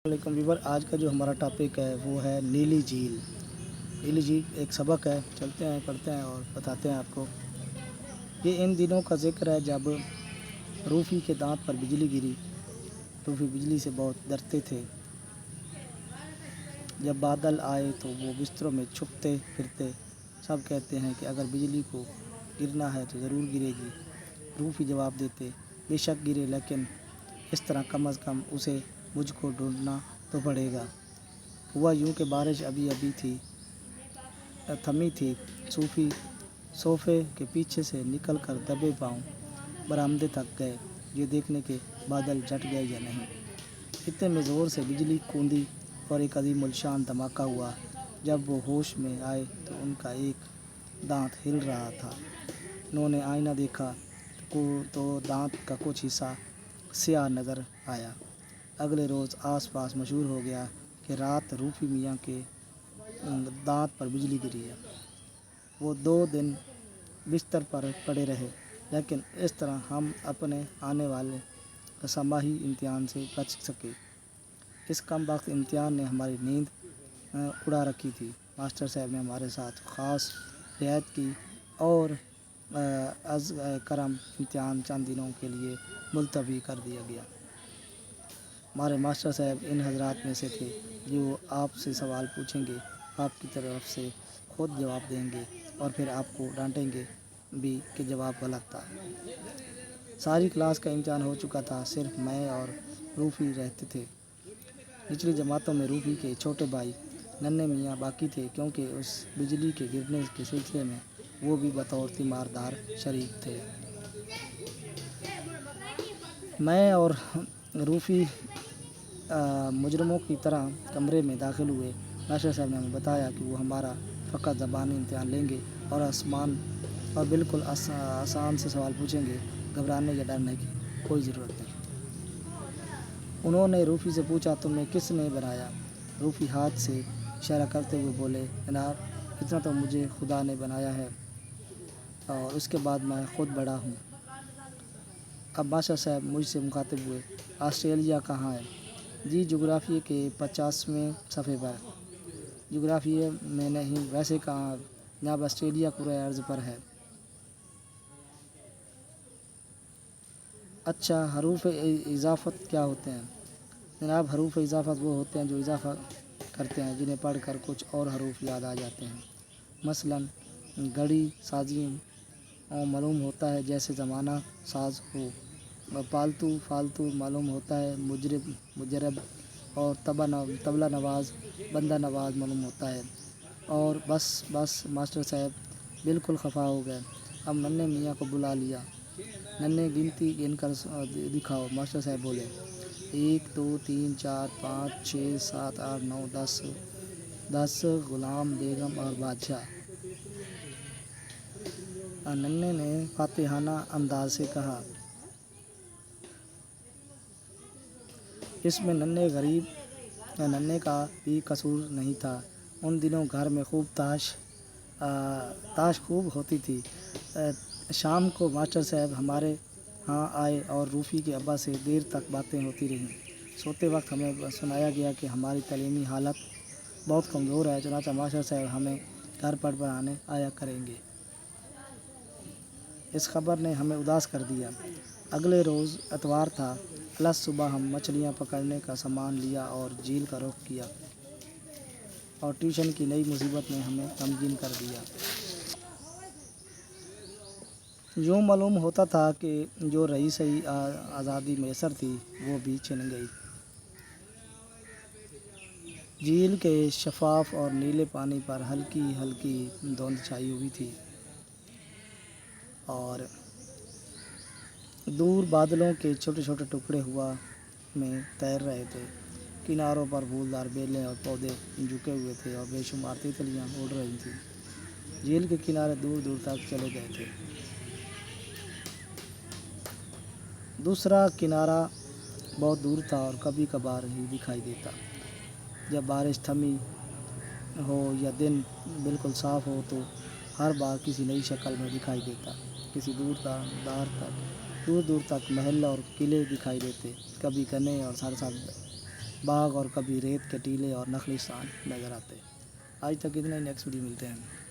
वालेकुम वीवर। आज का जो हमारा टॉपिक है वो है नीली झील। नीली झील एक सबक है, चलते हैं पढ़ते हैं और बताते हैं आपको। ये इन दिनों का ज़िक्र है जब रूफ़ी के दांत पर बिजली गिरी। रूफ़ी बिजली से बहुत डरते थे। जब बादल आए तो वो बिस्तरों में छुपते फिरते। सब कहते हैं कि अगर बिजली को गिरना है तो ज़रूर गिरेगी। रूफ़ी जवाब देते, बेशक गिरे, लेकिन इस तरह कम अज़ कम उसे मुझको ढूंढना तो पड़ेगा। हुआ यूं कि बारिश अभी अभी थमी थी। सूफी सोफ़े के पीछे से निकल कर दबे पाँव बरामदे तक गए, ये देखने के बादल जट गए या नहीं। इतने में ज़ोर से बिजली कूदी और एक अजीम शान धमाका हुआ। जब वो होश में आए तो उनका एक दांत हिल रहा था। उन्होंने आईना देखा तो दांत का कुछ हिस्सा स्याह नज़र आया। अगले रोज़ आस-पास मशहूर हो गया कि रात रूफ़ी मियाँ के दांत पर बिजली गिरी है। वो 2 दिन बिस्तर पर पड़े रहे, लेकिन इस तरह हम अपने आने वाले समाही इम्तिहान से बच सके। इस कमबख्त इम्तिहान ने हमारी नींद उड़ा रखी थी। मास्टर साहब ने हमारे साथ ख़ास रियायत की और अज़ करम इम्तिहान चंद दिनों के लिए मुलतवी कर दिया गया। हमारे मास्टर साहब इन हजरात में से थे जो आपसे सवाल पूछेंगे, आपकी तरफ से खुद जवाब देंगे और फिर आपको डांटेंगे भी कि जवाब गलत था। सारी क्लास का इम्तिहान हो चुका था, सिर्फ मैं और रूफ़ी रहते थे। निचली जमातों में रूफ़ी के छोटे भाई नन्हे मियाँ बाकी थे, क्योंकि उस बिजली के गिरने के सिलसिले में वो भी बतौर तीमारदार शरीक थे। मैं और रूफ़ी मुजरमों की तरह कमरे में दाखिल हुए। मास्टर साहब ने हमें बताया कि वो हमारा फ़कत ज़बानी इम्तिहान लेंगे और बिल्कुल आसान से सवाल पूछेंगे। घबराने या डरने की कोई ज़रूरत नहीं। उन्होंने रूफ़ी से पूछा, तुम्हें किसने बनाया? रूफ़ी हाथ से इशारा करते हुए बोले, जनाब, इतना तो मुझे खुदा ने बनाया है और उसके बाद मैं ख़ुद बड़ा हूँ। अब मास्टर साहब मुझसे मुखातिब हुए, ऑस्ट्रेलिया कहाँ है? जी, जोग्राफ़ी के 50वें सफ़े पर। जोग्राफ़ी में नहीं, वैसे कहाँ जनाब? ऑस्ट्रेलिया पूरे अर्ज़ पर है। अच्छा, हरूफ इज़ाफ़त क्या होते हैं? जनाब, हरूफ इज़ाफ़त वो होते हैं जो इज़ाफ़ा करते हैं, जिन्हें पढ़कर कुछ और हरूफ याद आ जाते हैं। मसलन घड़ी साज़ी मालूम होता है जैसे ज़माना साज़ हो। पालतू फालतू मालूम होता है मुजरब और तबला नवाज़ बंदा नवाज़ मालूम होता है। और बस मास्टर साहब बिल्कुल खफा हो गए। अब नन्हे मियाँ को बुला लिया। नन्हे गिनती गिनकर दिखाओ। मास्टर साहब बोले, 1 2 3 4 5 6 7 8 9 10 गुलाम, बेगम और बादशाह। नन्हे ने फातिहाना अंदाज से कहा। इसमें नन्हे का भी कसूर नहीं था। उन दिनों घर में खूब ताश खूब होती थी। शाम को मास्टर साहब हमारे यहाँ आए और रूफ़ी के अब्बा से देर तक बातें होती रहीं। सोते वक्त हमें सुनाया गया कि हमारी तालीमी हालत बहुत कमज़ोर है, चुनांचे मास्टर साहब हमें घर पर पढ़ाने आया करेंगे। इस खबर ने हमें उदास कर दिया। अगले रोज़ इतवार था। अलग सुबह हम मछलियाँ पकड़ने का सामान लिया और झील का रुख किया, और ट्यूशन की नई मुसीबत ने हमें गमगीन कर दिया। यूँ मालूम होता था कि जो रही सही आज़ादी मैसर थी वो भी छिन गई। झील के शफाफ और नीले पानी पर हल्की हल्की धुंध छाई हुई थी और दूर बादलों के छोटे छोटे टुकड़े हवा में तैर रहे थे। किनारों पर फूलदार बेलें और पौधे झुके हुए थे और बेशुमार तितलियाँ उड़ रही थीं। झील के किनारे दूर दूर तक चले गए थे। दूसरा किनारा बहुत दूर था और कभी कभार ही दिखाई देता। जब बारिश थमी हो या दिन बिल्कुल साफ़ हो तो हर बार किसी नई शक्ल में दिखाई देता। किसी दूर दूर तक महल और किले दिखाई देते, कभी घने और सरसब्ज़ باغ اور کبھی ریت کے ٹیلے اور نخلی سان نظر آتے. آج تک اتنا ہی. نیکسٹ ویڈیو ملتے ہیں.